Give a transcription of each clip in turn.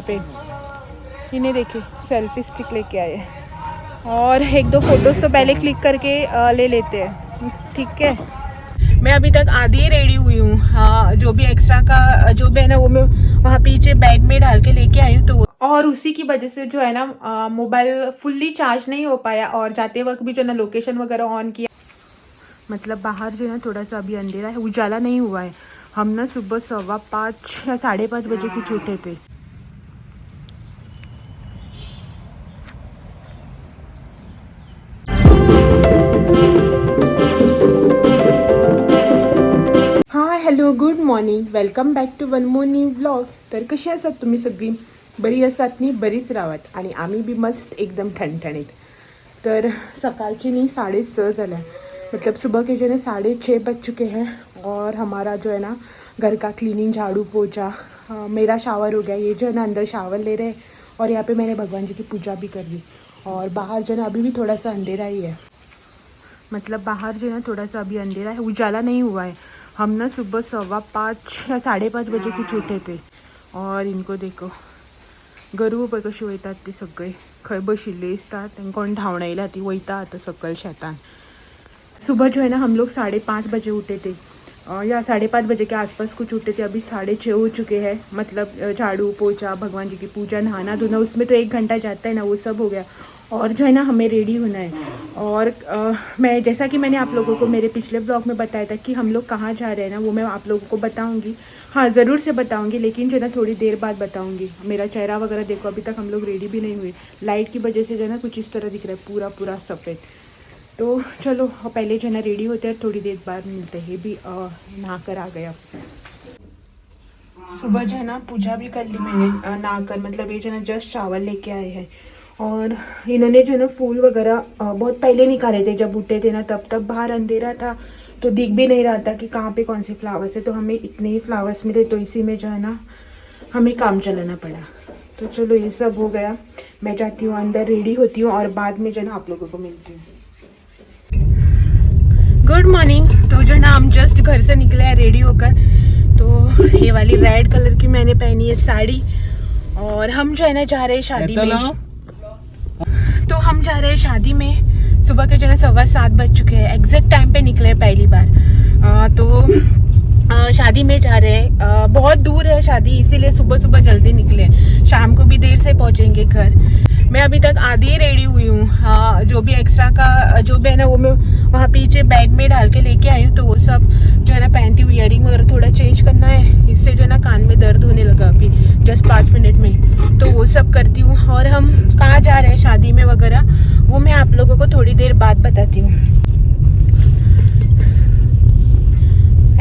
पे इन्हें देखिए सेल्फी स्टिक लेके आए और एक दो फोटोज़ तो पहले क्लिक करके ले लेते हैं, ठीक है। मैं अभी तक आधी रेडी हुई हूँ। हाँ, जो भी एक्स्ट्रा का जो भी है ना वो मैं वहाँ पीछे बैग में डाल के लेके आई हूँ, तो और उसी की वजह से जो है ना मोबाइल फुल्ली चार्ज नहीं हो पाया और जाते वक्त भी जो है ना लोकेशन वगैरह ऑन किया। मतलब बाहर जो है ना थोड़ा सा अभी अंधेरा है, उजाला नहीं हुआ है। हम ना सुबह 5:15 या 5:30 बजे कुछ उठे थे। Hello, good morning, welcome back to one more new vlog. तर कशी आसात तुम्ही सगळी? बरी आसात नी? बरीच राहात. आणि आम्ही बी मस्त एकदम ठणठणीत. तर सकाळची नी 6:30 झाल्या, मतलब सुबह के जो है 6:30 बज चुके हैं और हमारा जो है ना घर का क्लीनिंग, झाड़ू पोछा, मेरा शावर हो गया. ये जो है ना अंदर शावर ले रहे और यहाँ पे मैंने भगवान जी की पूजा भी कर ली. और बाहर जो है ना अभी भी थोड़ा सा अंधेरा ही है, मतलब बाहर जो है ना थोड़ा सा अभी अंधेरा है, उजाला नहीं हुआ है. हम ना सुबह 5:15 या 5:30 बजे कुछ उठे थे. और इनको देखो, गरू पळय कशी वयतात ते सगळे खंय बशिल्ले असतात, तांकां कोण धांवणयला ती वयता आतां सकयल शेतान. सुबह जो है ना हम लोग 5:30 बजे उठे थे, या 5:30 बजे के आसपास कुछ उठे थे. अभी 6:30 हो चुके हैं. मतलब झाड़ू पोछा, भगवान जी की पूजा, नहाना धोना, उसमें तो 1 घंटा जाता है ना, वो सब हो गया. और जो है ना हमें रेडी होना है. और मैं जैसा कि मैंने आप लोगों को मेरे पिछले ब्लॉग में बताया था कि हम लोग कहाँ जा रहे हैं ना, वो मैं आप लोगों को बताऊंगी. हाँ, ज़रूर से बताऊंगी, लेकिन जो है ना थोड़ी देर बाद बताऊंगी. मेरा चेहरा वगैरह देखो, अभी तक हम लोग रेडी भी नहीं हुए. लाइट की वजह से जो है ना कुछ इस तरह दिख रहा है, पूरा पूरा सफ़ेद. तो चलो पहले जो है ना रेडी होते हैं, थोड़ी देर बाद मिलते हैं. ये भी नहा कर आ गया. सुबह जो है ना पूजा भी कर ली मैंने नहा कर, मतलब ये जो है ना जस्ट शावर लेके आए हैं. और इन्होंने जो है ना फूल वगैरह बहुत पहले निकाले थे. जब उठे थे ना तब बाहर अंधेरा था, तो दिख भी नहीं रहा था कि कहाँ पे कौन से फ्लावर्स है. तो हमें इतने ही फ्लावर्स मिले, तो इसी में जो है ना हमें काम चलाना पड़ा. तो चलो ये सब हो गया, मैं जाती हूँ अंदर, रेडी होती हूँ और बाद में जो है ना आप लोगों को मिलती हूँ. Good morning. तो जो है ना हम जस्ट घर से निकले हैं रेडी होकर. तो ये वाली रेड कलर की मैंने पहनी है साड़ी, और हम जो है ना जा रहे हैं शादी में. तो हम जा रहे हैं शादी में. सुबह के जो है 7:15 बज चुके हैं, एग्जैक्ट टाइम पे निकले पहली बार. तो शादी में जा रहे हैं. बहुत दूर है शादी, इसीलिए सुबह सुबह जल्दी निकले. शाम को भी देर से पहुंचेंगे घर. मैं अभी तक आधी रेडी हुई हूँ. हाँ, जो भी एक्स्ट्रा का जो भी है ना वो मैं वहाँ पीछे बैग में डाल के लेके आई हूँ. तो वो सब जो है ना पहनती हूँ. ईयरिंग वगैरह थोड़ा चेंज करना है, इससे जो है ना कान में दर्द होने लगा अभी जस्ट 5 मिनट में. तो वो सब करती हूँ. और हम कहाँ जा रहे हैं शादी में वगैरह, वो मैं आप लोगों को थोड़ी देर बाद बताती हूँ.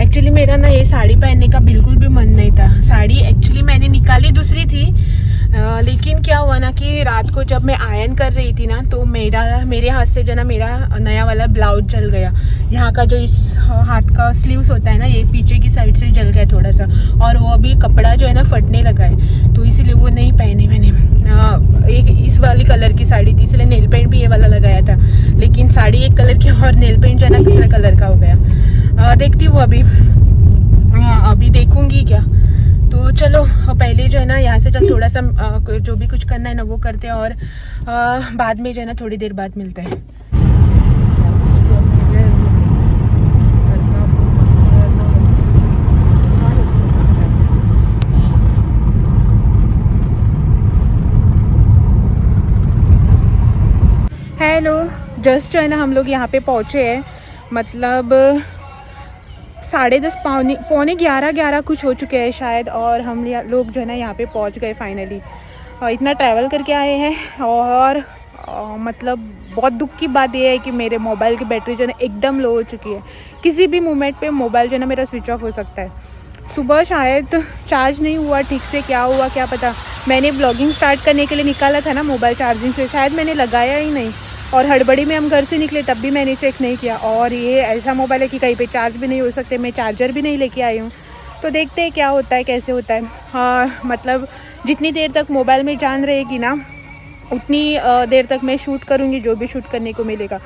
एक्चुअली मेरा ना ये साड़ी पहनने का बिल्कुल भी मन नहीं था. साड़ी एक्चुअली मैंने निकाली दूसरी थी, लेकिन क्या हुआ ना कि रात को जब मैं आयरन कर रही थी ना, तो मेरे हाथ से जो ना मेरा नया वाला ब्लाउज जल गया. यहाँ का जो इस हाथ का स्लीव्स होता है ना, ये पीछे की साइड से जल गया थोड़ा सा. और वो अभी कपड़ा जो है ना फटने लगा है, तो इसीलिए वो नहीं पहने मैंने. एक इस वाली कलर की साड़ी थी, इसलिए नेल पेंट भी ये वाला लगाया था. लेकिन साड़ी एक कलर की और नेल पेंट जो है ना दूसरा कलर का हो गया. देखती हूँ अभी देखूँगी क्या. तो चलो पहले जो है ना यहाँ से चल थोड़ा सा जो भी कुछ करना है ना वो करते हैं, और बाद में जो है ना थोड़ी देर बाद मिलते हैं. हेलो, जस्ट जो है ना हम लोग यहाँ पे पहुँचे हैं. मतलब 10:30 पौने 11 कुछ हो चुके हैं शायद. और हम लोग जो है ना यहाँ पे पहुँच गए फाइनली. इतना ट्रैवल करके आए हैं. और मतलब बहुत दुख की बात यह है कि मेरे मोबाइल की बैटरी जो है ना एकदम लो हो चुकी है. किसी भी मोमेंट पे मोबाइल जो है ना मेरा स्विच ऑफ हो सकता है. सुबह शायद चार्ज नहीं हुआ ठीक से, क्या हुआ क्या पता. मैंने ब्लॉगिंग स्टार्ट करने के लिए निकाला था ना मोबाइल चार्जिंग से, शायद मैंने लगाया ही नहीं. और हड़बड़ी में हम घर से निकले तब भी मैंने चेक नहीं किया. और ये ऐसा मोबाइल है कि कहीं पे चार्ज भी नहीं हो सकते. मैं चार्जर भी नहीं लेके आई हूँ. तो देखते हैं क्या होता है, कैसे होता है. हाँ, मतलब जितनी देर तक मोबाइल में जान रहेगी ना, उतनी देर तक मैं शूट करूँगी जो भी शूट करने को मिलेगा.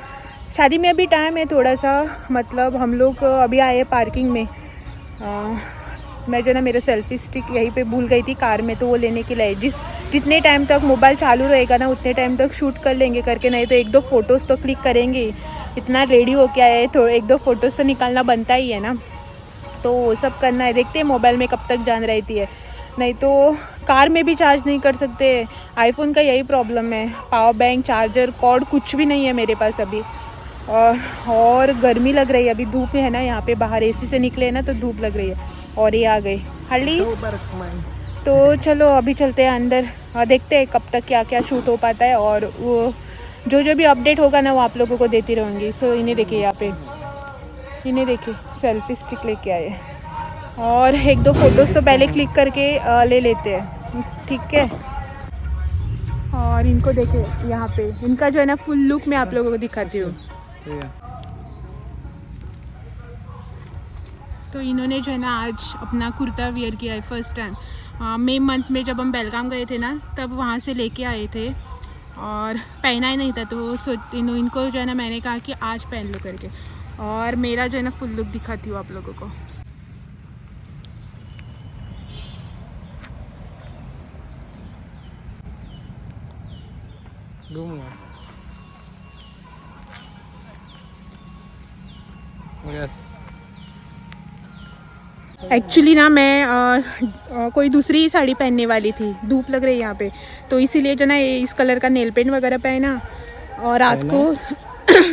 शादी में अभी टाइम है थोड़ा सा. मतलब हम लोग अभी आए हैं पार्किंग में. मैं जो है ना मेरा सेल्फी स्टिक यहीं पे भूल गई थी कार में, तो वो लेने के लिए जितने टाइम तक मोबाइल चालू रहेगा ना उतने टाइम तक शूट कर लेंगे करके, नहीं तो 1-2 फ़ोटोज़ तो क्लिक करेंगे। इतना रेडी हो के आए तो 1-2 फ़ोटोज़ तो निकालना बनता ही है ना, तो वो सब करना है। देखते हैं मोबाइल में कब तक जान रहती है, नहीं तो कार में भी चार्ज नहीं कर सकते। आईफोन का यही प्रॉब्लम है, पावर बैंक, चार्जर, कॉर्ड कुछ भी नहीं है मेरे पास अभी। और गर्मी लग रही है, अभी धूप है ना यहाँ पे, बाहर एसी से निकले ना तो धूप लग रही है। और ये आ गई हल्दी, तो चलो अभी चलते हैं अंदर और देखते हैं कब तक क्या क्या शूट हो पाता है, और वो जो भी अपडेट होगा ना वो आप लोगों को देती रहूँगी। सो इन्हें देखिए, यहाँ पे इन्हें देखिए सेल्फी स्टिक लेके आए, और 1-2 फ़ोटोज़ तो पहले क्लिक करके ले लेते हैं, ठीक है। और इनको देखे यहाँ पे, इनका जो है ना फुल लुक मैं आप लोगों को दिखाती हूँ। तो इन्होंने जो है ना आज अपना कुर्ता वियर किया है फर्स्ट टाइम। मई मंथ में जब हम बेलगाम गए थे ना तब वहाँ से लेके आए थे और पहना ही नहीं था, तो इनको जो है ना मैंने कहा कि आज पहन लो करके। और मेरा जो है ना फुल लुक दिखाती हूँ आप लोगों को। एक्चुअली ना मैं कोई दूसरी साड़ी पहनने वाली थी, धूप लग रही है यहाँ पे, तो इसीलिए जो ना इस कलर का नेल पेंट वगैरह पहना, और रात को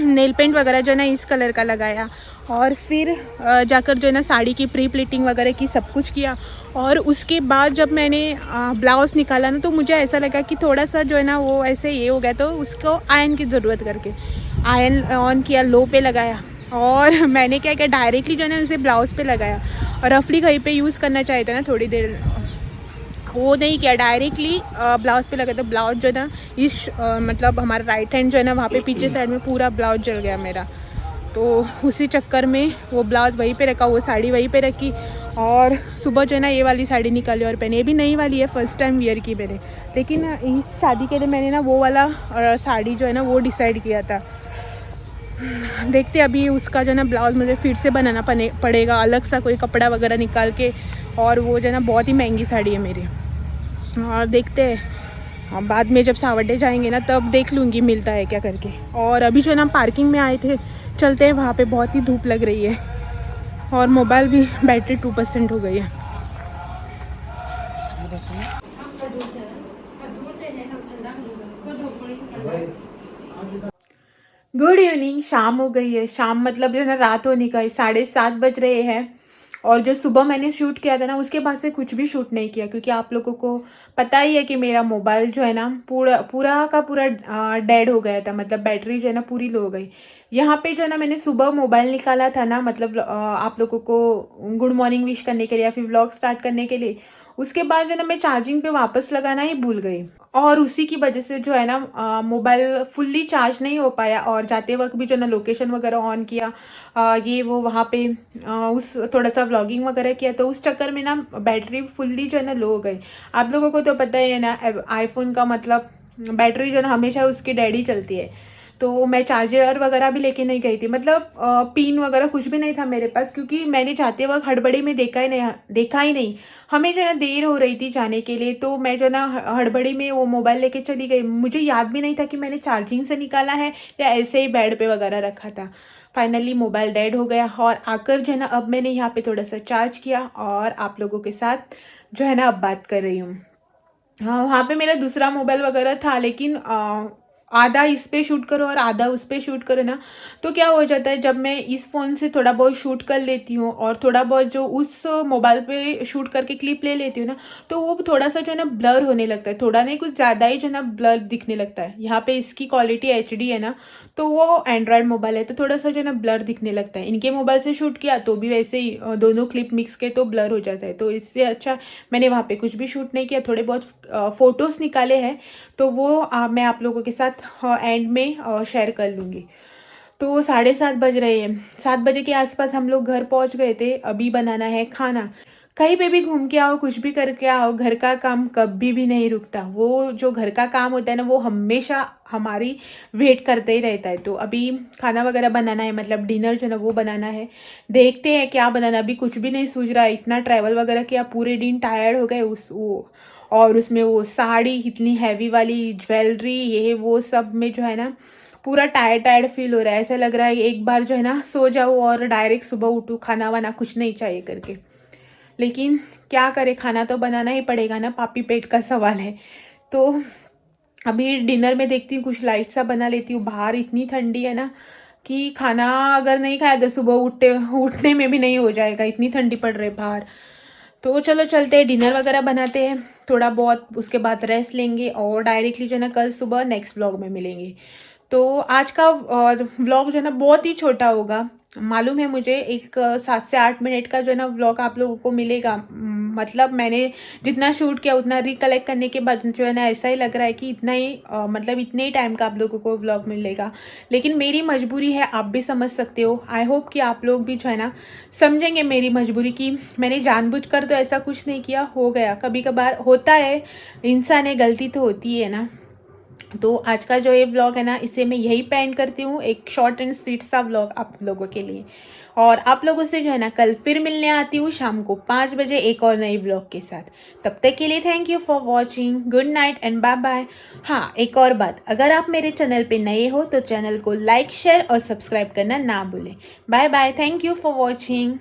नेल पेंट वगैरह जो ना इस कलर का लगाया, और फिर जाकर जो है ना साड़ी की प्री प्लीटिंग वगैरह की, सब कुछ किया। और उसके बाद जब मैंने ब्लाउज़ निकाला ना तो मुझे ऐसा लगा कि थोड़ा सा जो है ना वो ऐसे ये हो गया, तो उसको आयरन की ज़रूरत करके आयरन ऑन किया, लो पे लगाया, और मैंने क्या किया डायरेक्टली जो है ना उसे ब्लाउज़ पे लगाया, और रफली कहीं पे यूज़ करना चाहिए था ना थोड़ी देर, वो नहीं किया, डायरेक्टली ब्लाउज़ पे लगा। तो ब्लाउज जो है ना मतलब हमारा राइट हैंड जो है ना वहाँ पे पीछे साइड में पूरा ब्लाउज जल गया मेरा, तो उसी चक्कर में वो ब्लाउज़ वहीं पे रखा, वो साड़ी वहीं पे रखी, और सुबह जो है ना ये वाली साड़ी निकाली और पहनी। ये भी नई वाली है, फ़र्स्ट टाइम वियर की मैंने, लेकिन इस शादी के लिए मैंने ना वो वाला साड़ी जो है ना वो डिसाइड किया था। देखते अभी उसका जो है ना ब्लाउज़ मुझे फिर से बनाना पड़ेगा, अलग सा कोई कपड़ा वगैरह निकाल के, और वो जो है ना बहुत ही महंगी साड़ी है मेरी। और देखते हैं बाद में जब सावड्डे जाएंगे ना तब देख लूँगी मिलता है क्या करके। और अभी जो है ना पार्किंग में आए थे, चलते हैं वहाँ पे, बहुत ही धूप लग रही है, और मोबाइल भी बैटरी 2% हो गई है। गुड इवनिंग, शाम हो गई है, शाम मतलब जो है ना रात होने का है, 7:30 बज रहे हैं। और जो सुबह मैंने शूट किया था ना उसके बाद से कुछ भी शूट नहीं किया, क्योंकि आप लोगों को पता ही है कि मेरा मोबाइल जो है ना पूरा का पूरा डेड हो गया था, मतलब बैटरी जो है ना पूरी लो हो गई। यहाँ पे जो है ना मैंने सुबह मोबाइल निकाला था ना, मतलब आप लोगों को गुड मॉर्निंग विश करने के लिए या फिर व्लॉग स्टार्ट करने के लिए, उसके बाद जो है ना मैं चार्जिंग पे वापस लगाना ही भूल गई, और उसी की वजह से जो है ना मोबाइल फुल्ली चार्ज नहीं हो पाया। और जाते वक्त भी जो है ना लोकेशन वगैरह ऑन किया, ये वो वहाँ पे उस थोड़ा सा व्लॉगिंग वगैरह किया, तो उस चक्कर में ना बैटरी फुल्ली जो है ना लो हो गई। आप लोगों को तो पता ही है ना आईफोन का मतलब बैटरी जो है ना हमेशा उसकी डैडी चलती है। तो मैं चार्जर वगैरह भी लेके नहीं गई थी, मतलब पिन वगैरह कुछ भी नहीं था मेरे पास, क्योंकि मैंने जाते वक्त हड़बड़ी में देखा ही नहीं। हमें जो है ना देर हो रही थी जाने के लिए, तो मैं जो है ना हड़बड़ी में वो मोबाइल लेके चली गई। मुझे याद भी नहीं था कि मैंने चार्जिंग से निकाला है या ऐसे ही बेड पे वगैरह रखा था। फाइनली मोबाइल डेड हो गया, और आकर जो है ना अब मैंने यहाँ पे थोड़ा सा चार्ज किया, और आप लोगों के साथ जो है ना अब बात कर रही हूँ। हाँ, वहाँ पे मेरा दूसरा मोबाइल वगैरह था, लेकिन आधा इस पे शूट करो और आधा उस पे शूट करो ना, तो क्या हो जाता है जब मैं इस फ़ोन से थोड़ा बहुत शूट कर लेती हूँ और थोड़ा बहुत जो उस मोबाइल पे शूट करके क्लिप ले लेती हूँ ना, तो वो थोड़ा सा जो है ना ब्लर होने लगता है, थोड़ा नहीं कुछ ज़्यादा ही जो है ना ब्लर दिखने लगता है। यहाँ पे इसकी क्वालिटी HD है ना, तो वो एंड्रॉयड मोबाइल है, तो थोड़ा सा जो है ना ब्लर दिखने लगता है। इनके मोबाइल से शूट किया तो भी वैसे ही दोनों क्लिप मिक्स के तो ब्लर हो जाता है, तो इससे अच्छा मैंने वहाँ पे कुछ भी शूट नहीं किया, थोड़े बहुत फ़ोटोज़ निकाले हैं, तो वो मैं आप लोगों के साथ एंड में शेयर कर लूँगी। तो 7:30 बज रहे हैं, 7 बजे के आसपास हम लोग घर पहुँच गए थे। अभी बनाना है खाना। कहीं पे भी घूम के आओ, कुछ भी करके आओ, घर का काम कभी भी नहीं रुकता। वो जो घर का काम होता है ना, वो हमेशा हमारी वेट करते ही रहता है। तो अभी खाना वगैरह बनाना है, मतलब डिनर जो है ना वो बनाना है। देखते हैं क्या बनाना, अभी कुछ भी नहीं सूझ रहा है। इतना ट्रैवल वगैरह किया, पूरे दिन टायर्ड हो गए और उसमें वो साड़ी इतनी हैवी वाली, ज्वेलरी, ये वो सब में जो है ना पूरा टायर्ड टायर्ड फील हो रहा है। ऐसा लग रहा है एक बार जो है ना सो जाऊँ और डायरेक्ट सुबह उठूँ, खाना वाना कुछ नहीं चाहिए करके। लेकिन क्या करें, खाना तो बनाना ही पड़ेगा ना, पापी पेट का सवाल है। तो अभी डिनर में देखती हूँ कुछ लाइट सा बना लेती हूँ। बाहर इतनी ठंडी है ना कि खाना अगर नहीं खाया तो सुबह उठने में भी नहीं हो जाएगा, इतनी ठंडी पड़ रही है बाहर। तो चलो चलते हैं, डिनर वगैरह बनाते हैं थोड़ा बहुत, उसके बाद रेस्ट लेंगे और डायरेक्टली जो है ना कल सुबह नेक्स्ट व्लॉग में मिलेंगे। तो आज का व्लॉग जो है ना बहुत ही छोटा होगा, मालूम है मुझे। एक 7 से 8 मिनट का जो है ना व्लॉग आप लोगों को मिलेगा। मतलब मैंने जितना शूट किया उतना रिकलेक्ट करने के बाद जो है ना ऐसा ही लग रहा है कि इतना ही मतलब इतने ही टाइम का आप लोगों को व्लॉग मिलेगा। लेकिन मेरी मजबूरी है, आप भी समझ सकते हो। आई होप कि आप लोग भी जो है ना समझेंगे मेरी मजबूरी, कि मैंने जानबूझकर तो ऐसा कुछ नहीं किया, हो गया, कभी कभार होता है, इंसान है, गलती तो होती है ना। तो आज का जो ये व्लॉग है ना, इसे मैं यही पेंड करती हूँ, एक शॉर्ट एंड स्वीट सा व्लॉग आप लोगों के लिए। और आप लोगों से जो है ना कल फिर मिलने आती हूँ शाम को 5 बजे एक और नई व्लॉग के साथ। तब तक के लिए thank you for watching, good night and bye bye. हाँ, एक और बात, अगर आप मेरे चैनल पे नए हो तो चैनल को लाइक, शेयर और सब्सक्राइब करना ना भूलें। Bye bye, thank you for watching.